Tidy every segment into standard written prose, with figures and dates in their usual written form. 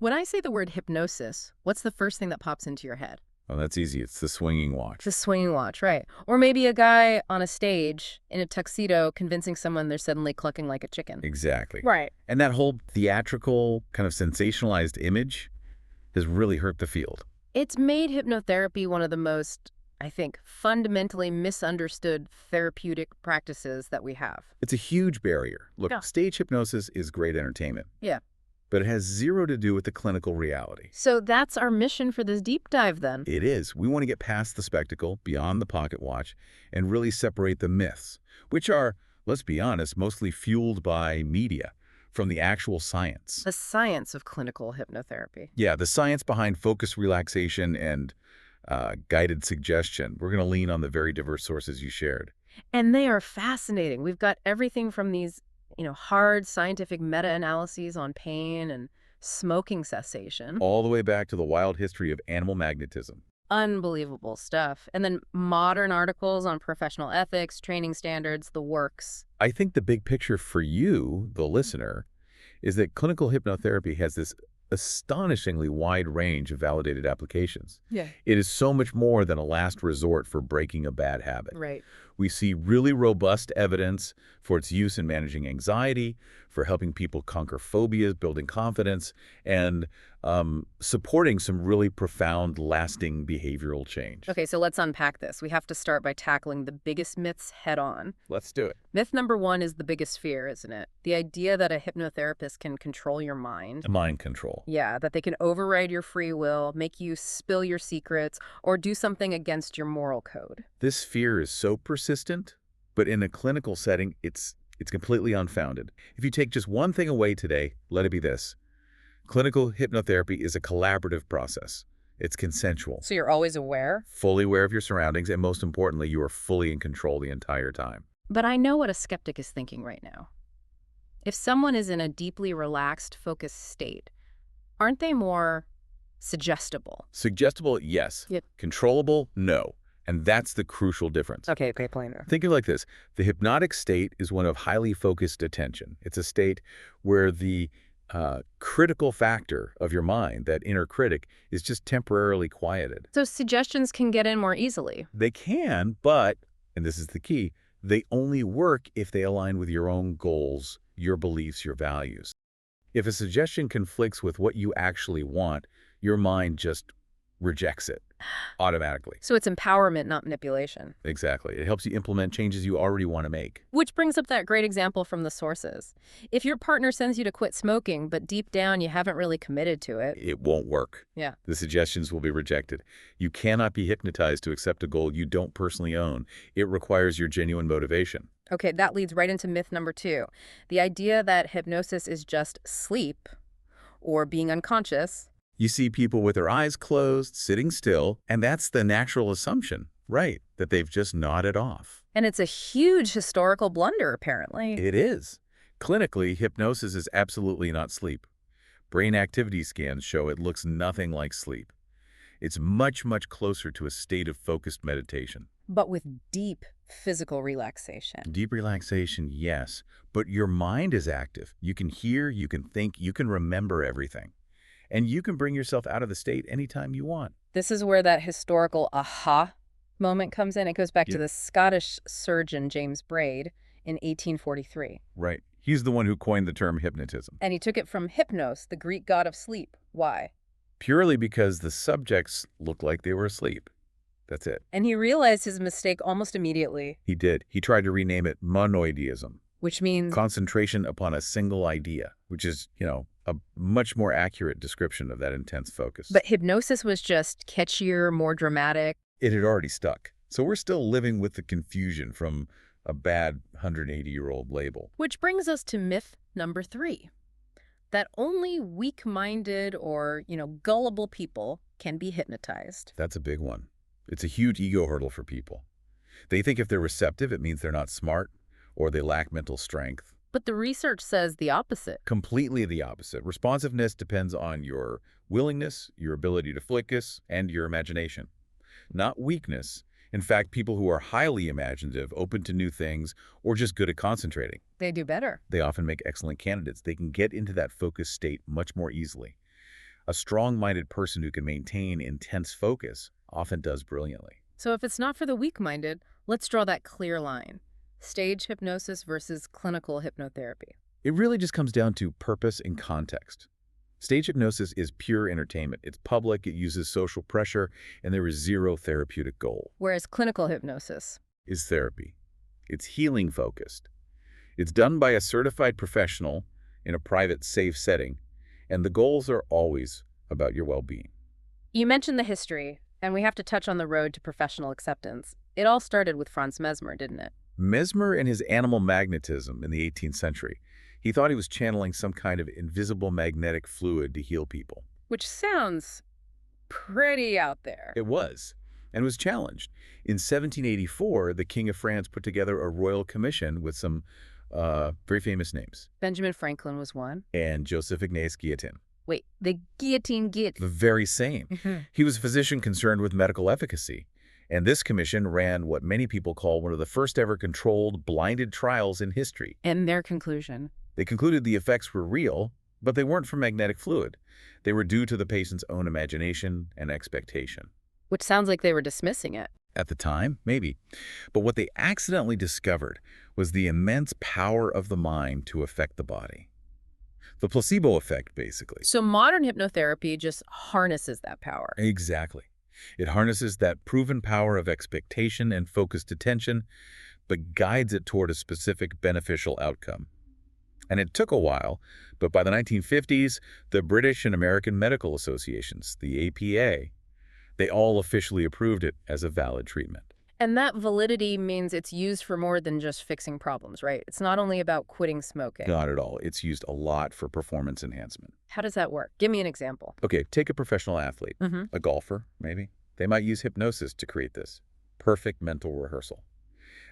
When I say the word hypnosis, what's the first thing that pops into your head? Oh, that's easy. It's the swinging watch. The swinging watch, right. Or maybe a guy on a stage in a tuxedo convincing someone they're suddenly clucking like a chicken. Exactly. Right. And that whole theatrical, kind of sensationalized image has really hurt the field. It's made hypnotherapy one of the most, I think, fundamentally misunderstood therapeutic practices that we have. It's a huge barrier. Look, Yeah. stage hypnosis is great entertainment, Yeah. but it has zero to do with the clinical reality. So that's our mission for this deep dive then. It is. We want to get past the spectacle, beyond the pocket watch, and really separate the myths, which are, let's be honest, mostly fueled by media, from the actual science. The science of clinical hypnotherapy. Yeah, the science behind focus relaxation and guided suggestion. We're going to lean on the very diverse sources you shared. And they are fascinating. We've got everything from these, hard scientific meta-analyses on pain and smoking cessation. All the way back to the wild history of animal magnetism. Unbelievable stuff. And then modern articles on professional ethics, training standards, the works. I think the big picture for you, the listener, is that clinical hypnotherapy has this astonishingly wide range of validated applications. Yeah. It is so much more than a last resort for breaking a bad habit. Right. We see really robust evidence for its use in managing anxiety, for helping people conquer phobias, building confidence, and supporting some really profound, lasting behavioral change. Okay, so let's unpack this. We have to start by tackling the biggest myths head on. Let's do it. Myth number one is the biggest fear, isn't it? The idea that a hypnotherapist can control your mind. Mind control. Yeah, that they can override your free will, make you spill your secrets, or do something against your moral code. This fear is so persistent, but in a clinical setting, it's completely unfounded. If you take just one thing away today, let it be this. Clinical hypnotherapy is a collaborative process. It's consensual. So you're always aware? Fully aware of your surroundings, and most importantly, you are fully in control the entire time. But I know what a skeptic is thinking right now. If someone is in a deeply relaxed, focused state, aren't they more suggestible? Suggestible, yes. Yep. Controllable, no. And that's the crucial difference. Okay, plainer. Think of it like this. The hypnotic state is one of highly focused attention. It's a state where the critical factor of your mind, that inner critic, is just temporarily quieted. So suggestions can get in more easily. They can, but, and this is the key, they only work if they align with your own goals, your beliefs, your values. If a suggestion conflicts with what you actually want, your mind just rejects it automatically. So it's empowerment, not manipulation. Exactly. It helps you implement changes you already want to make. Which brings up that great example from the sources. If your partner sends you to quit smoking, but deep down you haven't really committed to it. It won't work. Yeah. The suggestions will be rejected. You cannot be hypnotized to accept a goal you don't personally own. It requires your genuine motivation. Okay, that leads right into myth number two. The idea that hypnosis is just sleep or being unconscious. You see people with their eyes closed, sitting still, and that's the natural assumption, right, that they've just nodded off. And it's a huge historical blunder, apparently. It is. Clinically, hypnosis is absolutely not sleep. Brain activity scans show it looks nothing like sleep. It's much, much closer to a state of focused meditation. But with deep physical relaxation. Deep relaxation, yes, but your mind is active. You can hear, you can think, you can remember everything. And you can bring yourself out of the state anytime you want. This is where that historical aha moment comes in. It goes back to the Scottish surgeon James Braid in 1843. Right. He's the one who coined the term hypnotism. And he took it from hypnos, the Greek god of sleep. Why? Purely because the subjects looked like they were asleep. That's it. And he realized his mistake almost immediately. He did. He tried to rename it monoideism. Which means? Concentration upon a single idea, which is, a much more accurate description of that intense focus. But hypnosis was just catchier, more dramatic. It had already stuck. So we're still living with the confusion from a bad 180-year-old label. Which brings us to myth number three. That only weak-minded or, gullible people can be hypnotized. That's a big one. It's a huge ego hurdle for people. They think if they're receptive, it means they're not smart or they lack mental strength. But the research says the opposite. Completely the opposite. Responsiveness depends on your willingness, your ability to focus, and your imagination. Not weakness. In fact, people who are highly imaginative, open to new things, or just good at concentrating, they do better. they often make excellent candidates. They can get into that focused state much more easily. A strong-minded person who can maintain intense focus often does brilliantly. So if it's not for the weak-minded, let's draw that clear line. Stage hypnosis versus clinical hypnotherapy. It really just comes down to purpose and context. Stage hypnosis is pure entertainment. It's public, it uses social pressure, and there is zero therapeutic goal. Whereas clinical hypnosis. Is therapy. It's healing-focused. It's done by a certified professional in a private, safe setting, and the goals are always about your well-being. You mentioned the history, and we have to touch on the road to professional acceptance. It all started with Franz Mesmer, didn't it? Mesmer and his animal magnetism in the 18th century. He thought he was channeling some kind of invisible magnetic fluid to heal people. Which sounds pretty out there. It was, and was challenged. In 1784, the King of France put together a royal commission with some very famous names. Benjamin Franklin was one. And Joseph Ignace Guillotin. Wait, the guillotine The very same. He was a physician concerned with medical efficacy. And this commission ran what many people call one of the first ever controlled, blinded trials in history. And their conclusion? They concluded the effects were real, but they weren't from magnetic fluid. They were due to the patient's own imagination and expectation. Which sounds like they were dismissing it. At the time, maybe. But what they accidentally discovered was the immense power of the mind to affect the body. The placebo effect, basically. So modern hypnotherapy just harnesses that power. Exactly. It harnesses that proven power of expectation and focused attention, but guides it toward a specific beneficial outcome. And it took a while, but by the 1950s, the British and American Medical Associations, the APA, they all officially approved it as a valid treatment. And that validity means it's used for more than just fixing problems, right? It's not only about quitting smoking. Not at all. It's used a lot for performance enhancement. How does that work? Give me an example. Okay, take a professional athlete, a golfer, maybe. They might use hypnosis to create this perfect mental rehearsal.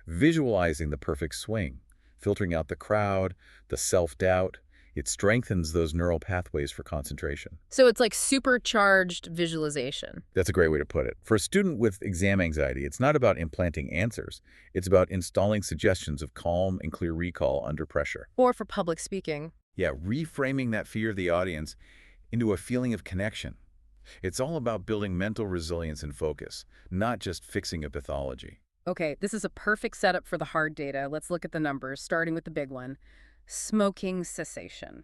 Visualizing the perfect swing, filtering out the crowd, the self-doubt, it strengthens those neural pathways for concentration. So it's like supercharged visualization. That's a great way to put it. For a student with exam anxiety, it's not about implanting answers. It's about installing suggestions of calm and clear recall under pressure. Or for public speaking. Yeah, reframing that fear of the audience into a feeling of connection. It's all about building mental resilience and focus, not just fixing a pathology. Okay, this is a perfect setup for the hard data. Let's look at the numbers, starting with the big one. Smoking cessation.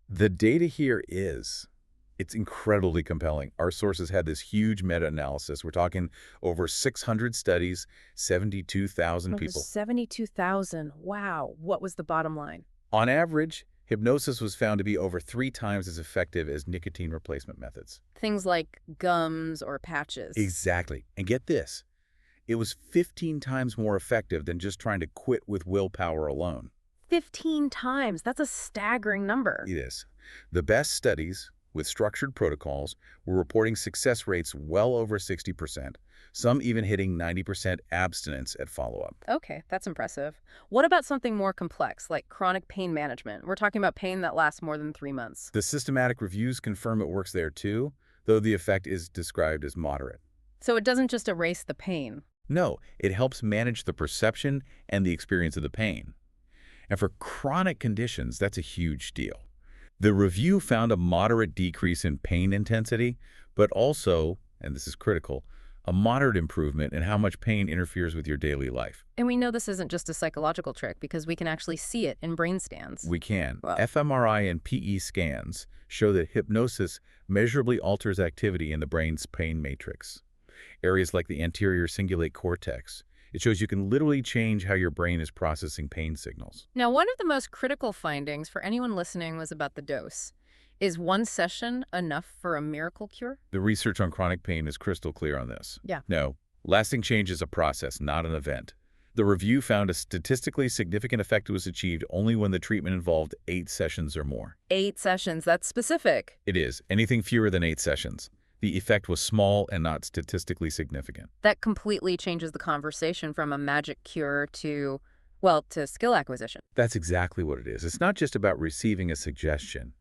The data here it's incredibly compelling. Our sources had this huge meta-analysis. We're talking over 600 studies, 72,000 people. 72,000. Wow. What was the bottom line? On average, hypnosis was found to be over 3 times as effective as nicotine replacement methods. Things like gums or patches. Exactly. And get this, it was 15 times more effective than just trying to quit with willpower alone. 15 times. That's a staggering number. It is. The best studies with structured protocols were reporting success rates well over 60%, some even hitting 90% abstinence at follow-up. Okay, that's impressive. What about something more complex, like chronic pain management? We're talking about pain that lasts more than 3 months. The systematic reviews confirm it works there too, though the effect is described as moderate. So it doesn't just erase the pain. No, it helps manage the perception and the experience of the pain. And for chronic conditions, that's a huge deal. The review found a moderate decrease in pain intensity, but also, and this is critical, a moderate improvement in how much pain interferes with your daily life. And we know this isn't just a psychological trick because we can actually see it in brain scans. We can. Wow. fMRI and PE scans show that hypnosis measurably alters activity in the brain's pain matrix. Areas like the anterior cingulate cortex. It shows you can literally change how your brain is processing pain signals. Now, one of the most critical findings for anyone listening was about the dose. Is one session enough for a miracle cure? The research on chronic pain is crystal clear on this. Yeah. No, lasting change is a process, not an event. The review found a statistically significant effect was achieved only when the treatment involved 8 sessions or more. 8 sessions, that's specific. It is. Anything fewer than 8 sessions. The effect was small and not statistically significant. That completely changes the conversation from a magic cure to, well, to skill acquisition. That's exactly what it is. It's not just about receiving a suggestion.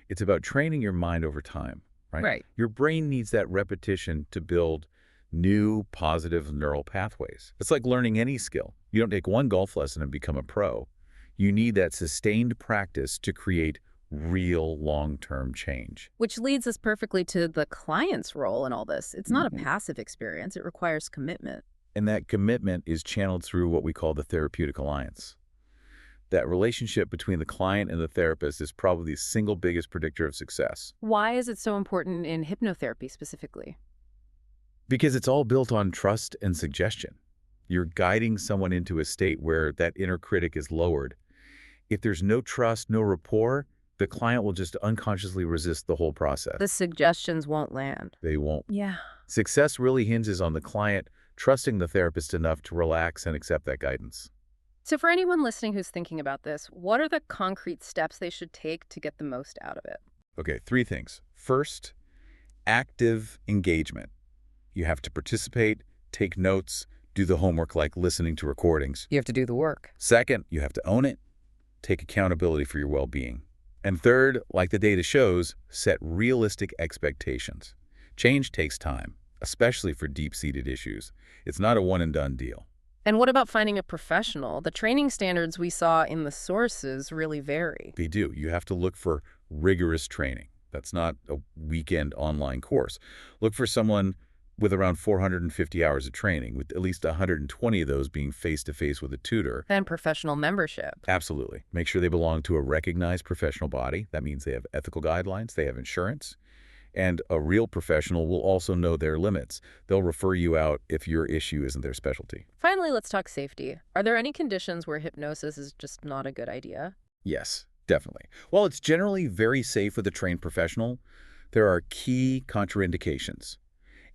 It's about training your mind over time, right? Right. Your brain needs that repetition to build new positive neural pathways. It's like learning any skill. You don't take one golf lesson and become a pro. You need that sustained practice to create real long-term change. Which leads us perfectly to the client's role in all this. It's not a Mhm. passive experience. It requires commitment. And that commitment is channeled through what we call the therapeutic alliance. That relationship between the client and the therapist is probably the single biggest predictor of success Why is it so important in hypnotherapy specifically? because it's all built on trust and suggestion. You're guiding someone into a state where that inner critic is lowered. If there's no trust, no rapport, the client will just unconsciously resist the whole process. The suggestions won't land. They won't. Yeah. Success really hinges on the client trusting the therapist enough to relax and accept that guidance. So for anyone listening who's thinking about this, what are the concrete steps they should take to get the most out of it? Okay, three things. First, active engagement. You have to participate, take notes, do the homework like listening to recordings. You have to do the work. Second, you have to own it, take accountability for your well-being. And third, like the data shows, set realistic expectations. Change takes time, especially for deep-seated issues. It's not a one-and-done deal. And what about finding a professional? The training standards we saw in the sources really vary. They do. You have to look for rigorous training. That's not a weekend online course. Look for someone with around 450 hours of training, with at least 120 of those being face-to-face with a tutor. And professional membership. Absolutely. Make sure they belong to a recognized professional body. That means they have ethical guidelines, they have insurance, and a real professional will also know their limits. They'll refer you out if your issue isn't their specialty. Finally, let's talk safety. Are there any conditions where hypnosis is just not a good idea? Yes, definitely. While it's generally very safe with a trained professional, there are key contraindications.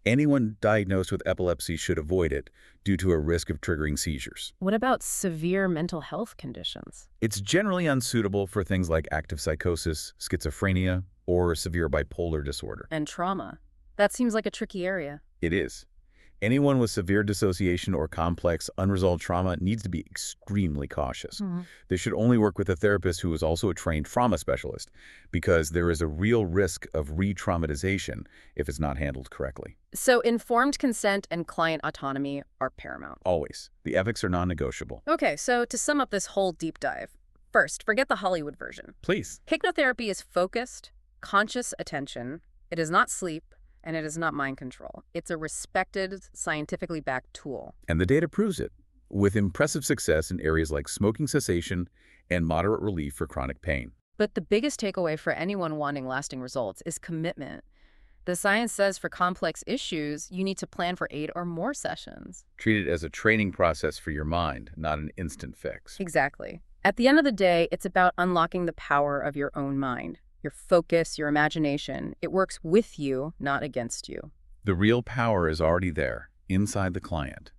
Anyone diagnosed with epilepsy should avoid it due to a risk of triggering seizures. What about severe mental health conditions? It's generally unsuitable for things like active psychosis, schizophrenia, or severe bipolar disorder. And trauma? That seems like a tricky area. It is. Anyone with severe dissociation or complex unresolved trauma needs to be extremely cautious. They should only work with a therapist who is also a trained trauma specialist because there is a real risk of re-traumatization if it's not handled correctly. So informed consent and client autonomy are paramount. Always. The ethics are non-negotiable. Okay, so to sum up this whole deep dive, first, forget the Hollywood version. Please. Hypnotherapy is focused, conscious attention. It is not sleep, and it is not mind control. It's a respected, scientifically backed tool. And the data proves it, with impressive success in areas like smoking cessation and moderate relief for chronic pain. But the biggest takeaway for anyone wanting lasting results is commitment. The science says for complex issues, you need to plan for 8 or more sessions. Treat it as a training process for your mind, not an instant fix. Exactly. At the end of the day, it's about unlocking the power of your own mind, your focus, your imagination. It works with you, not against you. The real power is already there, inside the client.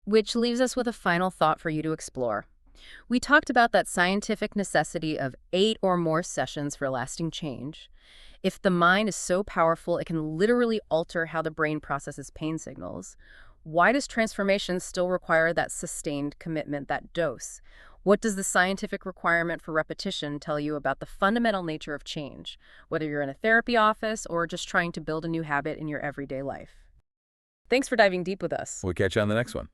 Which leaves us with a final thought for you to explore. We talked about that scientific necessity of 8 or more sessions for lasting change. If the mind is so powerful it can literally alter how the brain processes pain signals, why does transformation still require that sustained commitment, that dose? What does the scientific requirement for repetition tell you about the fundamental nature of change, whether you're in a therapy office or just trying to build a new habit in your everyday life? Thanks for diving deep with us. We'll catch you on the next one.